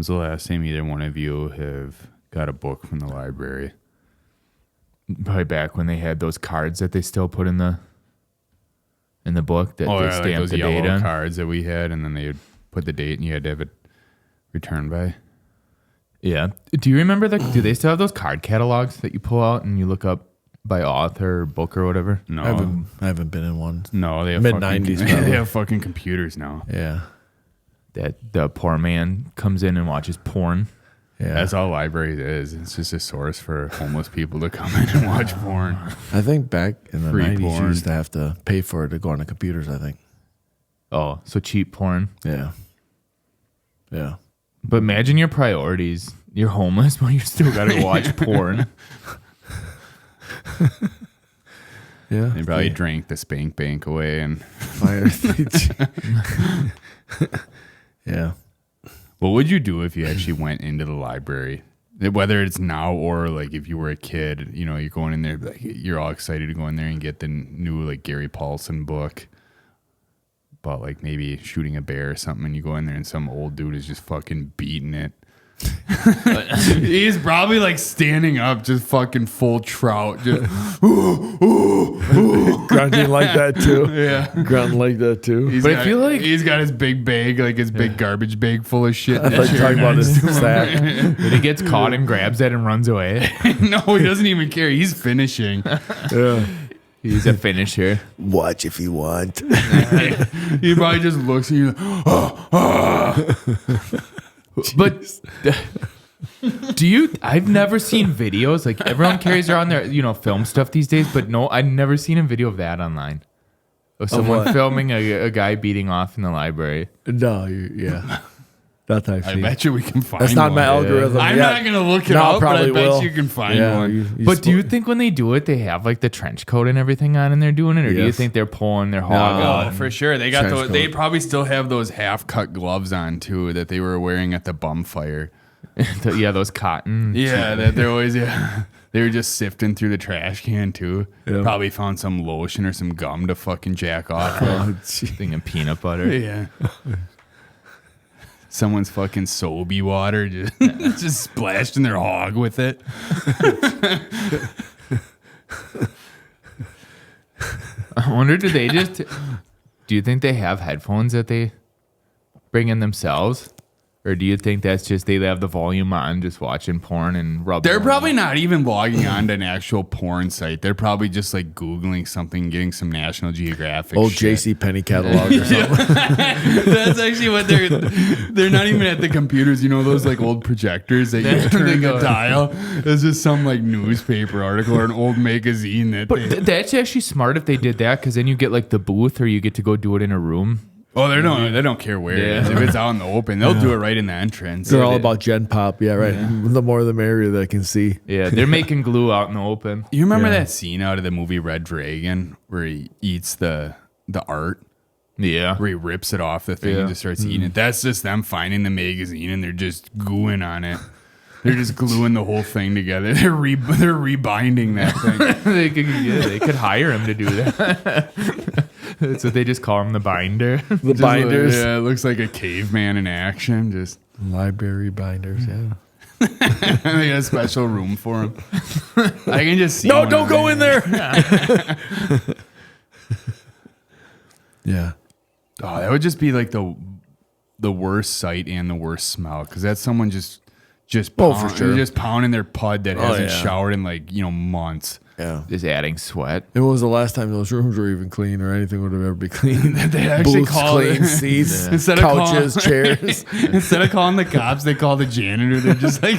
When's the last time either one of you have got a book from the library? Probably back when they had those cards that they still put in the book that they stamped like those the yellow date on. cards that we had, and then they would put the date, and you had to have it returned by. Yeah. Do you remember do they still have those card catalogs that you pull out and you look up by author or book or whatever? No, I haven't been in one. No, they have mid-90s. They have fucking computers now. Yeah. That the poor man comes in and watches porn. Yeah. That's all libraries is. It's just a source for homeless people to come in and watch porn. I think back in the Free 90s, porn. you used to have to pay for it to go on the computers, I think. Oh, so cheap porn. Yeah. Yeah. But imagine your priorities. You're homeless, but you still got to watch porn. Yeah. They probably drank the spank bank away and Fire. Yeah. what would you do if you actually went into the library? Whether it's now or like if you were a kid, you know, you're going in there, like you're all excited to go in there and get the new like Gary Paulson book about like maybe shooting a bear or something, and you go in there and some old dude is just fucking beating it. He's probably like standing up, just fucking full trout, just Grunting like that too. yeah. Grunting like that too. But I feel like- he's got his big bag, like his big garbage bag full of shit. I thought you were talking about his sack. But he gets caught and grabs it and runs away. No, he doesn't even care. He's finishing. Yeah. He's a finisher. Watch if you want. He probably just looks at you. But do you? I've never seen videos. Like everyone carries around their, film stuff these days. But no, I've never seen a video of that online. Of someone what? filming a guy beating off in the library. No, yeah. That type I thing. bet you we can find That's not one. my algorithm. I'm yet. not going to look it No, up, but I probably bet will. you can find Yeah, one. But do you think when they do it, they have like the trench coat and everything on, and they're doing it, or do you Yes. think they're pulling their hog out? Oh, for sure. They got Trench those. They coat. probably still have those half-cut gloves on too that they were wearing at the bum fire. Yeah, those cotton. Yeah, that they're always. Yeah, they were just sifting through the trash can too. Yeah. Probably found some lotion or some gum to fucking jack off. Oh, gee. Thing of peanut butter. Yeah. Someone's fucking Sobe water just, just splashed in their hog with it. I wonder, do you think they have headphones that they bring in themselves? Or do you think that's just they have the volume on, just watching porn and rubbing? They're probably not even logging on to an actual porn site. They're probably just like Googling something, getting some National Geographic Old shit. JC Penney catalog or something. That's actually what they're not even at the computers. You know those like old projectors that you turn the dial? It's just some like newspaper article or an old magazine that But that's actually smart if they did that, because then you get like the booth, or you get to go do it in a room. Oh, they don't care where it is. If it's out in the open, they'll do it right in the entrance. They're all about Gen Pop. Yeah, right. The more the merrier that I can see. Yeah, they're making glue out in the open. You remember Yeah. that scene out of the movie Red Dragon where he eats the art? Yeah. Where he rips it off the thing Yeah. and just starts eating it. That's just them finding the magazine and they're just gooing on it. They're just gluing the whole thing together. They're rebinding that thing. they could hire him to do that. That's what they just call him, the binder. The binders. Yeah, it looks like a caveman in action. Just Library binders, yeah. they got a special room for him. I can just see. No, one don't of go them. in there. Yeah. Oh, that would just be like the worst sight and the worst smell, because that's someone just Oh, for sure. just pounding their pud that hasn't yeah. showered in like months. Yeah. Just adding sweat. And when was the last time those rooms were even clean or anything would have ever been clean? They actually Booths call clean, it seats, instead of couches, chairs. Instead of calling the cops, they call the janitor. They're just like,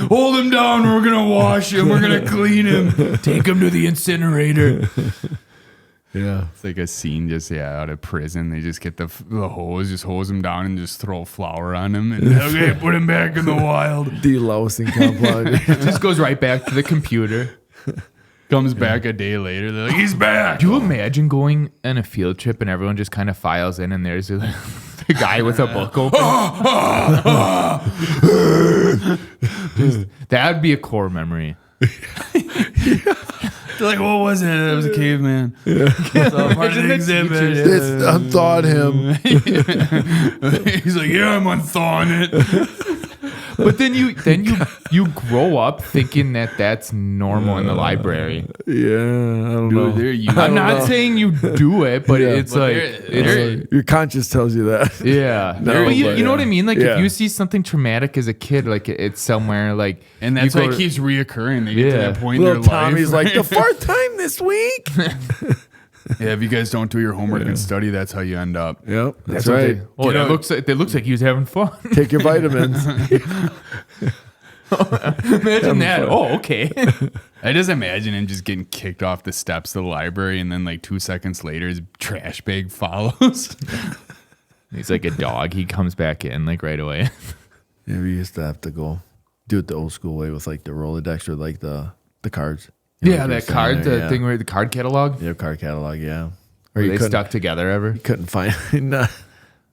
hold him down. We're gonna wash him. We're gonna clean him. Take him to the incinerator. Yeah. It's like a scene just out of prison. They just get the hose, just hose him down and just throw flour on him and okay, put him back in the wild. Delousing compound. Just goes right back to the computer. Comes back a day later. They're like, he's back. Do you imagine going on a field trip and everyone just kind of files in and there's the guy with a book open? That would be a core memory. They're like, what was it? It was a caveman. Unthaw him. He's like, yeah, I'm unthawing it. But then you grow up thinking that that's normal in the library. Yeah, I don't know. I'm not saying you do it, but it's But like Your conscience tells you that. yeah. No, But you but know what I mean? Like yeah. if you see something traumatic as a kid, like it's somewhere like And that's you why go it to- keeps reoccurring. They get to Yeah. that point in their Little Tommy's life. like, the fourth time this week. Yeah, if you guys don't do your homework and study, that's how you end up. Yep, that's what right. they- oh, You know- it looks like he was having fun. Take your vitamins. Imagine that. Oh, okay. I just imagine him just getting kicked off the steps of the library, and then like 2 seconds later, his trash bag follows. He's like a dog. He comes back in like right away. Yeah, we used to have to go do it the old school way with like the Rolodex or like the cards. You know, Yeah, like you were that saying card, there, the yeah. thing where the card catalog. Yeah, card catalog, yeah. Or Were you they couldn't, stuck together ever? couldn't find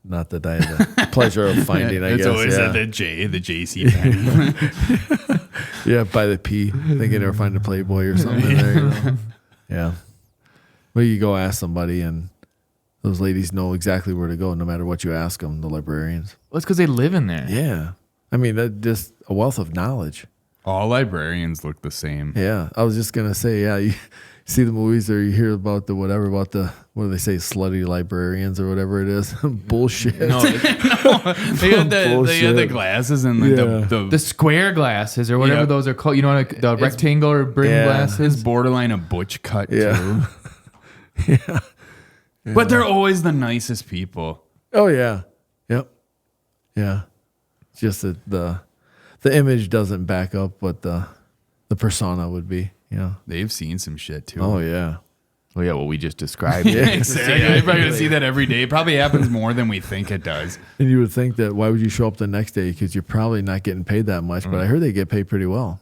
not that I had the pleasure of finding, I It's guess. always Yeah. at the JC Penney. Yeah, by the P. Thinking they were finding a Playboy or something there, you know? Yeah. Well, you go ask somebody and those ladies know exactly where to go no matter what you ask them, the librarians. Well, it's because they live in there. Yeah. I mean, that just a wealth of knowledge. All librarians look the same. Yeah. I was just going to say, yeah, you see the movies or you hear about the whatever, about the, what do they say, slutty librarians or whatever it is? Bullshit. No, They had the Bullshit. glasses and like Yeah. the square glasses or whatever Yep. those are called. You know, like the rectangular brim Yeah. glasses. It's borderline a butch cut Yeah. too. But they're always the nicest people. Oh, yeah. Yep. Yeah. It's just that the image doesn't back up what the persona would be, you know? They've seen some shit too. Oh, yeah. Well, yeah, what we just described. Exactly. You're probably gonna see that every day. It probably happens more than we think it does. And you would think that why would you show up the next day? Because you're probably not getting paid that much. But I heard they get paid pretty well.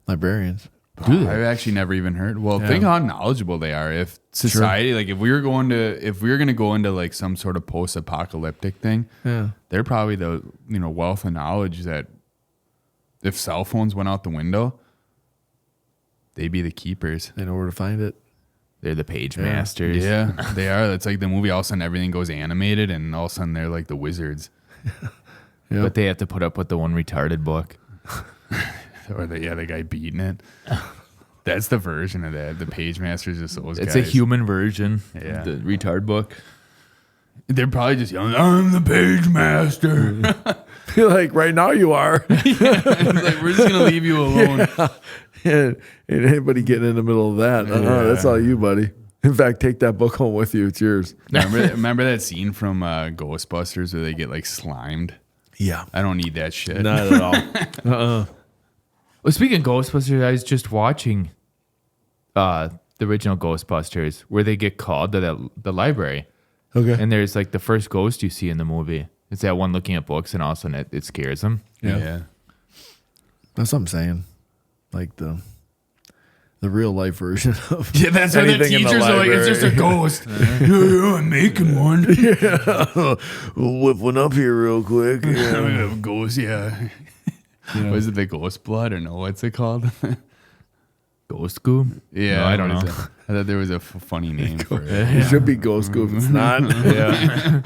Librarians. I've actually never even heard. Well, think how knowledgeable they are. If society, like if we were gonna go into like some sort of post-apocalyptic thing, Yeah. they're probably the wealth of knowledge that if cell phones went out the window, they'd be the keepers. They know where to find it. They're the page masters. Yeah, they are. That's like the movie. All of a sudden, everything goes animated, and all of a sudden, they're like the wizards. Yep. But they have to put up with the one retarded book. Or the guy beating it. That's the version of that. The page masters is those It's guys. a human version. Yeah. Of the retard book. They're probably just yelling, "I'm the page master." You're like, right now you are. It's like, we're just gonna leave you alone. and anybody getting in the middle of that. That's all you, buddy. In fact, take that book home with you. It's yours. Remember that scene from Ghostbusters where they get like slimed? Yeah. I don't need that shit. Not at all. Well, speaking of Ghostbusters, I was just watching the original Ghostbusters where they get called to the library. Okay. And there's like the first ghost you see in the movie. It's that one looking at books and all of a sudden it scares them. Yeah. That's what I'm saying. Like the real life version of Yeah, that's why the anything in the teachers are like, it's just a ghost. Yeah, I'm making one. We'll whip one up here real quick. I'm Yeah. gonna have a ghost, yeah. Was it the ghost blood or no? What's it called? Ghost Goob? Yeah, No, I don't what know. is it? I thought there was a funny name for it. It should be Ghost Goop. It's not. Yeah.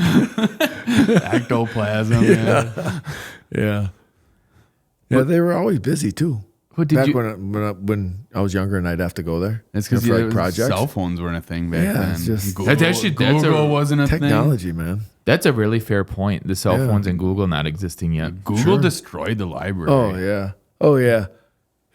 Ectoplasm. Yeah. Yeah. Yeah, they were always busy too. What did Back you? when I was younger and I'd have to go there. That's because for like projects. cell phones weren't a thing back Yeah, then. it's just- Google, That's a- Google wasn't a Technology, man. That's a really fair point. The cell Yeah. phones and Google not existing yet. thing. Google Sure. destroyed the library. Oh yeah. Oh yeah.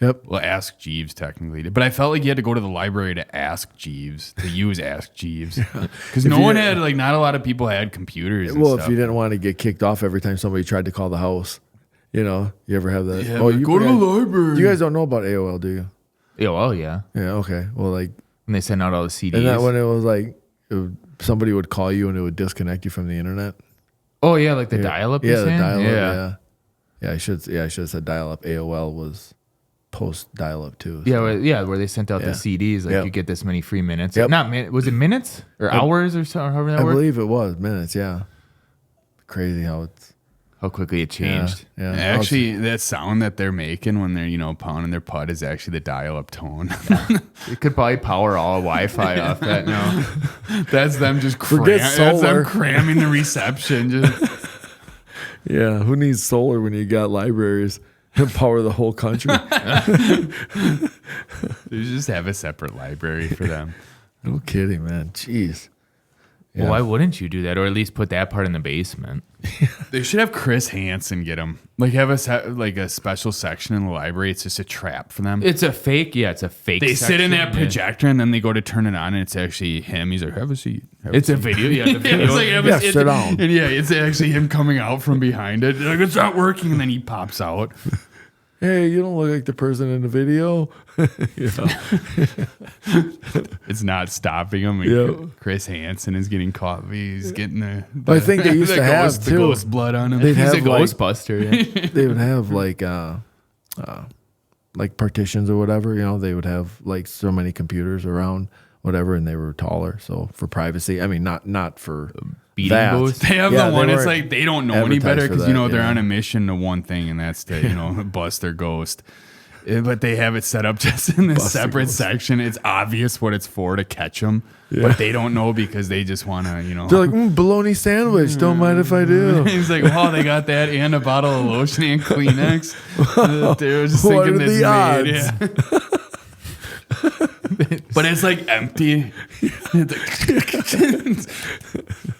Yep. Well, Ask Jeeves technically did. But I felt like you had to go to the library to ask Jeeves, to use Ask Jeeves. Because no you- one had, like, not a lot of people had computers. And Well, stuff. if you didn't want to get kicked off every time somebody tried to call the house, you know, you ever have that? Yeah, like, go to the library. You guys don't know about AOL, do you? Yeah, well, yeah. Yeah. Okay. Well, like, And they send out all the CDs. and that when it was like somebody would call you and it would disconnect you from the internet. Oh yeah, like the dial-up. Yeah, you're the saying? dial-up. Yeah. Yeah. I should have said dial-up. AOL was post dial-up too. Yeah, so. where they sent out Yeah. the CDs, like Yep. you get this many free minutes. Yep. Not was it minutes or hours or so, however that I worked? believe it was minutes. Yeah. Crazy how it's How quickly it changed. Yeah. Actually, that sound that they're making when they're, pounding their putt is actually the dial-up tone. It could probably power all Wi-Fi off that now. That's them just Forget that's them solar. cramming the reception. Just, Yeah, who needs solar when you got libraries that power the whole country? You just have a separate library for them. No kidding, man. Jeez. Yeah. Well, why wouldn't you do that, or at least put that part in the basement? They should have Chris Hansen get them. Like have a special section in the library. It's just a trap for them. It's a fake. Yeah, it's a fake. They sit in section, that projector and then they go to turn it on and it's actually him. He's like, have a seat. It's a video. Yeah, the video. It's like, sit down. And yeah, it's actually him coming out from behind it. They're like, it's not working. And then he pops out. Hey, you don't look like the person in the video. It's not stopping him. Yeah. Chris Hansen is getting caught. He's getting the I think they used to have the too. ghost blood on him. They'd He's a have like, Ghostbuster. Yeah. they would have like partitions or whatever. You know, they would have like so many computers around, whatever, and they were taller. So for privacy, I mean, not for Beating that. ghosts? They have Yeah, the one. they It's weren't like they don't know any better advertised for because that, they're yeah. on a mission to one thing, and that's to bust their ghost. But they have it set up just in this Bust their separate ghost. section. It's obvious what it's for to catch them, Yeah. but they don't know because they just want to, They're like, bologna sandwich. Don't mind if I do. He's like, oh, they got that and a bottle of lotion and Kleenex. They were just What thinking are this the made, yeah. But it's like empty.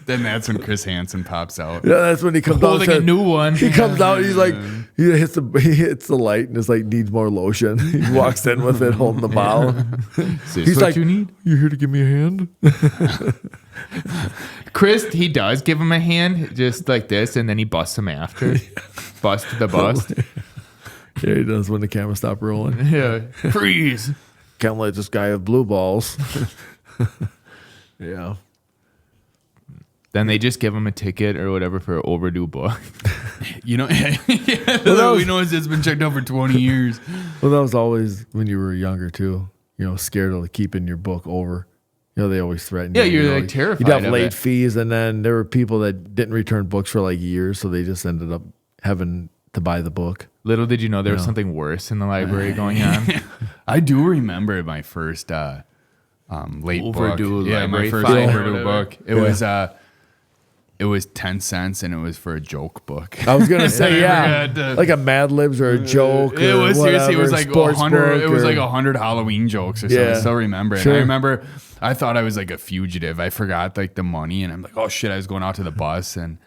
Then that's when Chris Hansen pops out. Yeah, that's when he comes out. Holding a new one. He comes out. He's like, he hits the light, and it's like needs more lotion. He walks in with it, holding the bottle. He's what like, you need? "You here to give me a hand?" Chris, he does give him a hand just like this, and then he busts him after. Bust the bust. Yeah, he does when the camera stopped rolling. Yeah. Freeze. Can't let this guy have blue balls. Yeah. Then they just give him a ticket or whatever for an overdue book. You know, Well, we know it's been checked out for 20 years. Well, that was always when you were younger too. You know, scared of keeping your book over. You know, they always threatened. Yeah, you you're know, like terrified You'd have of late it. fees, and then there were people that didn't return books for like years, so they just ended up having to buy the book. Little did you know there was Yeah. something worse in the library going on. I do remember my first late Overdue book. Yeah, my library first fine or overdue whatever. book. Yeah. It was 10 cents and it was for a joke book. I was gonna say, I yeah, forgot to- like a Mad Libs or a joke. It or was seriously. It was whatever, like sports 100. book It was or- like 100 Halloween jokes or something. Yeah. I still remember it. Sure. I remember I thought I was like a fugitive. I forgot like the money, and I'm like, oh shit! I was going out to the bus and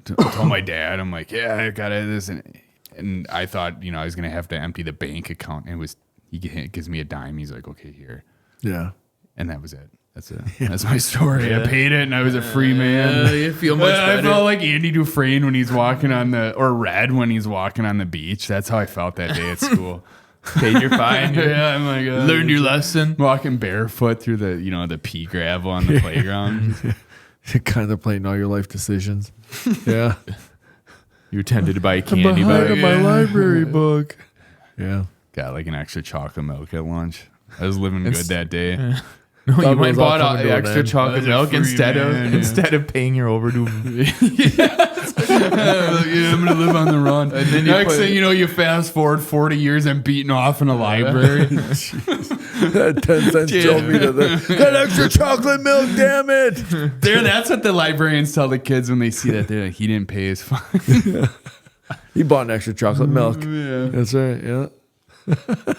told my dad, I'm like, yeah, I got this, and I thought I was gonna have to empty the bank account. And he gives me a dime. He's like, okay, here, Yeah. and that was it. That's it. That's my story. I paid it, and I was a free man. You feel much I better. felt like Andy Dufresne when he's walking or Red when he's walking on the beach. That's how I felt that day at school. Paid your fine. Yeah, I'm like, Learned your lesson. walking barefoot through the the pea gravel on the playground. You're contemplating all your life decisions. Yeah. You attended to buy a I'm candy behind bar. on my library book. Yeah. Got like an extra chocolate milk at lunch. I was living good that day. No, you Thought it might was all bought coming to an extra end. chocolate That's a milk free instead man, of yeah. paying your overdue. Yeah, I'm gonna live on the run. And then next thing you know, you fast forward 40 years and beating off in a library. That 10 cents drove me to that extra chocolate milk, damn it. That's what the librarians tell the kids when they see that. They're like, he didn't pay his fine. He bought an extra chocolate milk. Yeah. That's right. Yeah.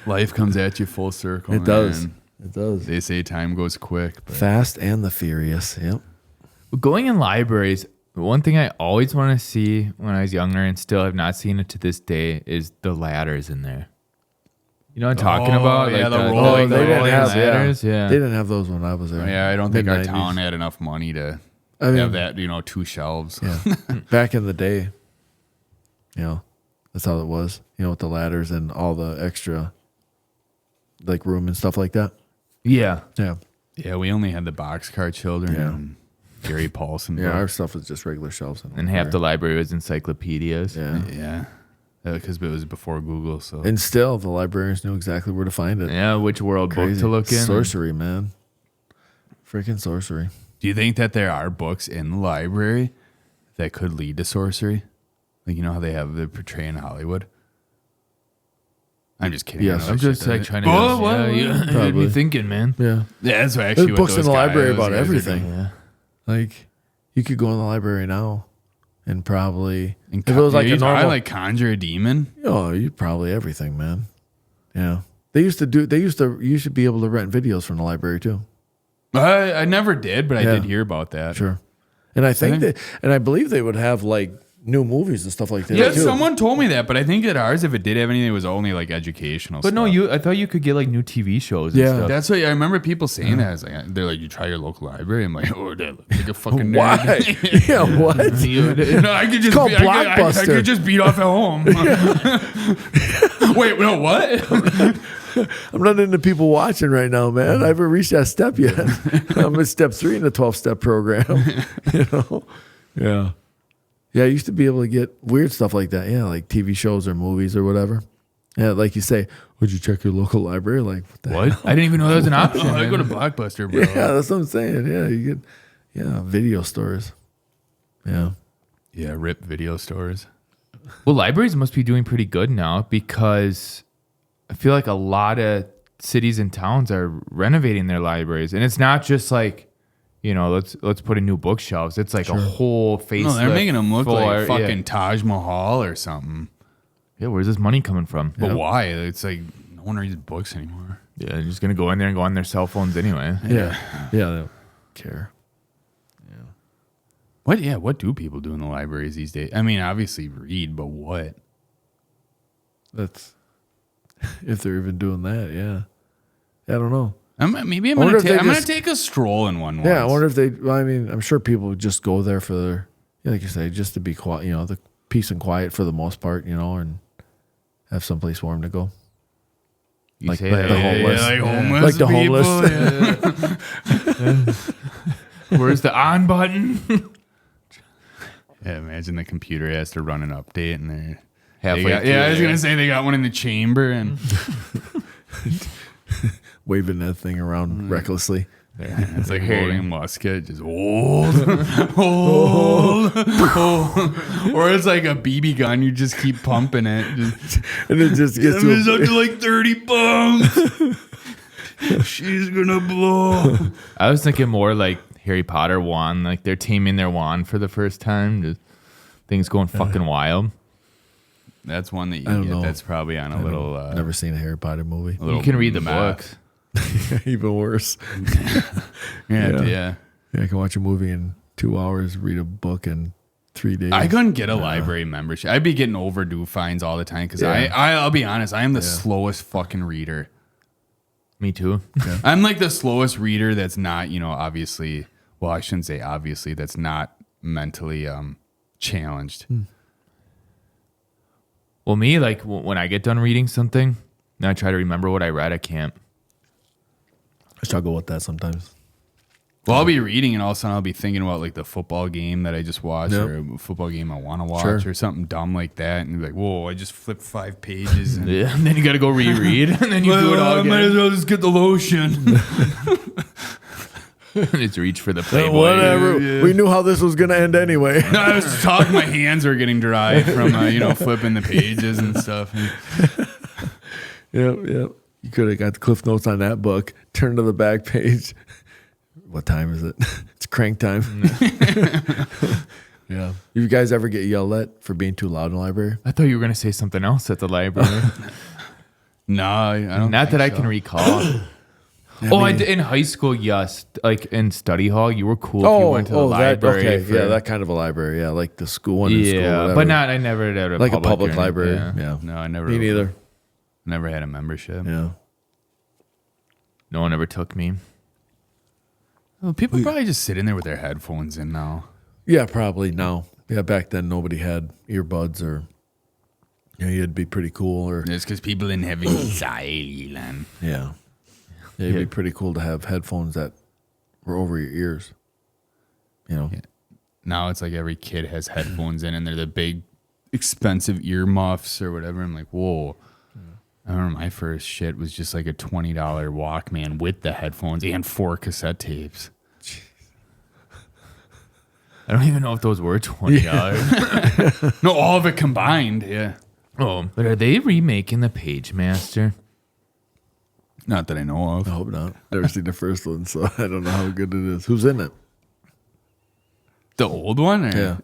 Life comes at you full circle. It does. man. It does. They say time goes quick. But Fast and the Furious. Yep. Going in libraries, one thing I always want to see when I was younger and still have not seen it to this day is the ladders in there. You know what I'm talking Oh, about? yeah, the Oh, rolling they didn't have ladders. Yeah. They didn't have those when I was there. yeah, I don't think our Mid-nineties. town had enough money to I mean, have that, 2 shelves. yeah. Back in the day, that's how it was. With the ladders and all the extra, like room and stuff like that. Yeah. Yeah. Yeah, we only had the boxcar children Yeah. and Gary Paulson. Yeah. Our stuff was just regular shelves. And half the library was encyclopedias. Yeah. Yeah. Because it was before Google. So And still, the librarians knew exactly where to find it. Yeah, which world book Crazy. to look in. Sorcery, man. Freaking sorcery. do you think that there are books in the library that could lead to sorcery? Like, how they have the portray in Hollywood? I'm just kidding. Yes. I know I'm that just shit like doesn't- trying to. Oh, what? yeah, you had Probably. me thinking, man. Yeah. Yeah, that's actually There's what books in those the library those about guys are everything. doing. Yeah. Like, you could go in the library now and probably And if it was like a normal, like conjure a demon. oh, you probably everything, man. Yeah, you should be able to rent videos from the library too. I never did, but I Yeah. did hear about that. Sure, and I believe they would have like new movies and stuff like that. Yeah, too. someone told me that, but I think that ours, if it did have anything, it was only like educational. But stuff. no, I thought you could get like new TV shows. And Yeah. stuff. That's what I remember people saying that. It's like, they're like, you try your local library. I'm like, oh, that looks like a fucking nerd. Why? Yeah, what? No, I could just called be, I Blockbuster. could just beat off at home. Wait, no, what? I'm not into people watching right now, man. I haven't reached that step yet. I'm at step 3 in the 12-step program. Yeah. Yeah, I used to be able to get weird stuff like that. Yeah, like TV shows or movies or whatever. Yeah, like you say, would you check your local library? Like, what the What? I didn't even know that was an option. I go to Blockbuster, bro. Yeah, that's what I'm saying. Yeah, you get video stores. Yeah. Yeah, rip video stores. Well, libraries must be doing pretty good now because I feel like a lot of cities and towns are renovating their libraries, and it's not just like, let's put in new bookshelves. It's like a whole facelift. No, they're making them look like floor. fucking Taj Mahal or something. Yeah, where's this money coming from? But why? It's like no one reads books anymore. Yeah, they're just gonna go in there and go on their cell phones anyway. Yeah. Yeah, they don't care. What? Yeah, what do people do in the libraries these days? I mean, obviously read, but what? That's if they're even doing that, yeah. I don't know. Maybe I'm wonder gonna if they I'm gonna take a stroll in one. Yeah, I once. wonder if they. Well, I mean, I'm sure people would just go there for their, like you say, just to be quiet. The peace and quiet for the most part. And have someplace for them to go. You Like say the that, homeless. like homeless, Like the people, homeless. yeah. Where's the on button? Yeah, imagine the computer has to run an update and they're Halfway I through was there. gonna say they got one in the chamber and Waving that thing around recklessly. it's like holding a musket, just hold, hold, or it's like a BB gun. You just keep pumping it. Just, And it just gets it's to up to like 30 bumps. She's gonna blow. I was thinking more like Harry Potter wand, like they're taming their wand for the first time. Just things going fucking wild. That's one that you I don't get. know. That's probably on a little. never seen a Harry Potter movie. a little You can read the map. books. Even worse. Yeah. Yeah, I can watch a movie in 2 hours, read a book in 3 days. I couldn't get a library membership. I'd be getting overdue fines all the time because Yeah. I'll be honest, I am the slowest fucking reader. Me too. I'm like the slowest reader that's not, obviously, well, I shouldn't say obviously, that's not mentally challenged. Well, me, like when I get done reading something, and I try to remember what I read, I can't. I struggle with that sometimes. Well, I'll be reading and all of a sudden I'll be thinking about like the football game that I just watched Yep. or a football game I want to watch Sure. or something dumb like that. And you're like, whoa, I just flipped 5 pages. And Yeah, and then you got to go reread, and then you do it all I might as again. well just get the lotion. Just reach for the Playboy. Whatever. yeah. We knew how this was going to end anyway. No, I was talking. My hands were getting dry from flipping the pages and stuff. Yep. You could have got the cliff notes on that book. Turn to the back page. What time is it? It's crank time. Yeah. You guys ever get yelled at for being too loud in the library? I thought you were going to say something else at the library. No, I don't. Not that I can recall. I mean- did in high school, yes. Like in study hall, you were cool if you went to the library. That, okay. for- Yeah, that kind of a library. Yeah, like the school one in school. Whatever. but I never did a like a public public or library. anything, Yeah. No, I never. Me neither. Never had a membership. Yeah. No one ever took me. Well, people probably just sit in there with their headphones in now. Yeah, probably now. Yeah, back then nobody had earbuds or you'd be pretty cool or It's because people didn't have anxiety, man. yeah. Yeah, it'd Yeah. be pretty cool to have headphones that were over your ears. Yeah. Now it's like every kid has headphones in, and they're the big, expensive earmuffs or whatever. I'm like, whoa. I remember my first shit was just like a $20 Walkman with the headphones and 4 cassette tapes. I don't even know if those were $20. No, all of it combined. Yeah. Oh, but are they remaking the Page Master? Not that I know of. I hope not. Never seen the first one, so I don't know how good it is. Who's in it? The old one? Or? Yeah.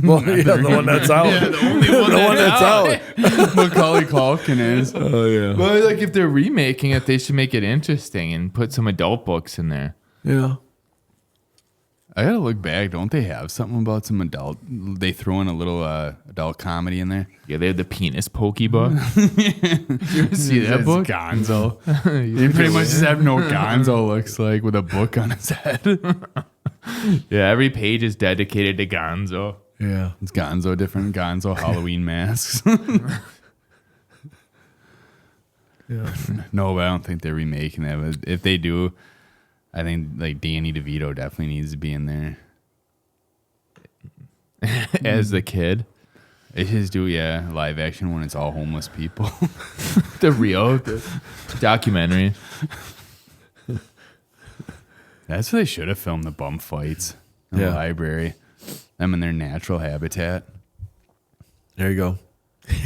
Well, yeah, the one that's out. Yeah, the only one, that's out. Macaulay Culkin is. Oh, yeah. Well, like if they're remaking it, they should make it interesting and put some adult books in there. Yeah. I gotta look back. Don't they have something about some adult? They throw in a little adult comedy in there. Yeah, they had the penis pokey book. You ever see that It's book? Gonzo. He pretty much just have no Gonzo looks like with a book on his head. Yeah, every page is dedicated to Gonzo. Yeah. It's Gonzo, different Gonzo Halloween masks. Yeah. No, but I don't think they're remaking that. But if they do, I think like Danny DeVito definitely needs to be in there As the kid. It is live action when it's all homeless people. The documentary. That's what they should have filmed, the bum fights in the library. Them in their natural habitat. There you go.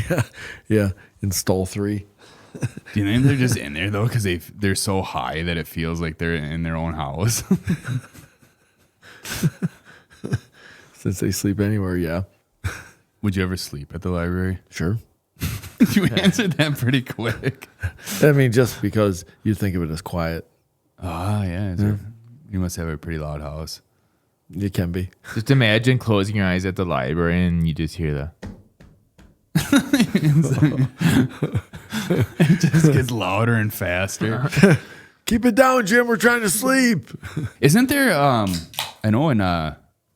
Yeah. Yeah. Install 3. Do you think they're just in there though? Because they're so high that it feels like they're in their own house. Since they sleep anywhere, yeah. Would you ever sleep at the library? Sure. You answered that pretty quick. I mean, just because you think of it as quiet. Ah, yeah. You must have a pretty loud house. It can be. Just imagine closing your eyes at the library and you just hear the. It just gets louder and faster. Keep it down, Jim. We're trying to sleep. Isn't there, I know in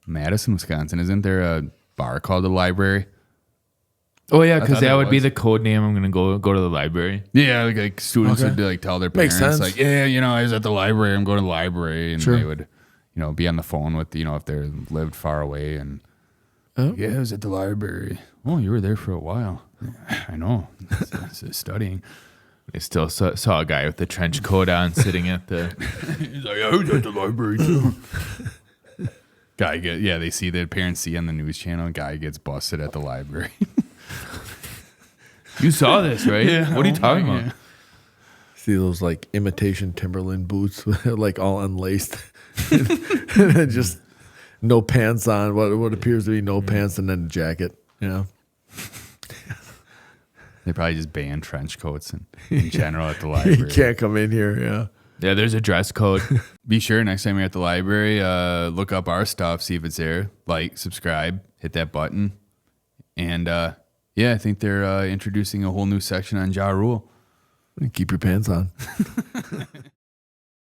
Madison, Wisconsin, isn't there a bar called the Library? Oh yeah, I because thought that it would be was. the code name. I'm gonna go to the library. Yeah, like students Okay. would like tell their Makes parents, sense. like, yeah, I was at the library. I'm going to the library, and Sure. they would, be on the phone with, if they lived far away, and Oh. yeah, I was at the library. Oh, you were there for a while. Yeah, I know. It's studying. I still saw a guy with the trench coat on sitting at the. He's like, I was at the library too. They see their parents see on the news channel. Guy gets busted at the library. You saw this, right? Yeah. What are you talking about? Yeah. See those like imitation Timberland boots, like all unlaced, and just no pants on. What appears to be no pants, and then a jacket. They probably just ban trench coats in general at the You library. can't come in here. Yeah. Yeah, there's a dress code. Be sure next time you're at the library, look up our stuff, see if it's there. Like, subscribe, hit that button. And I think they're introducing a whole new section on Ja Rule. Keep your pants on.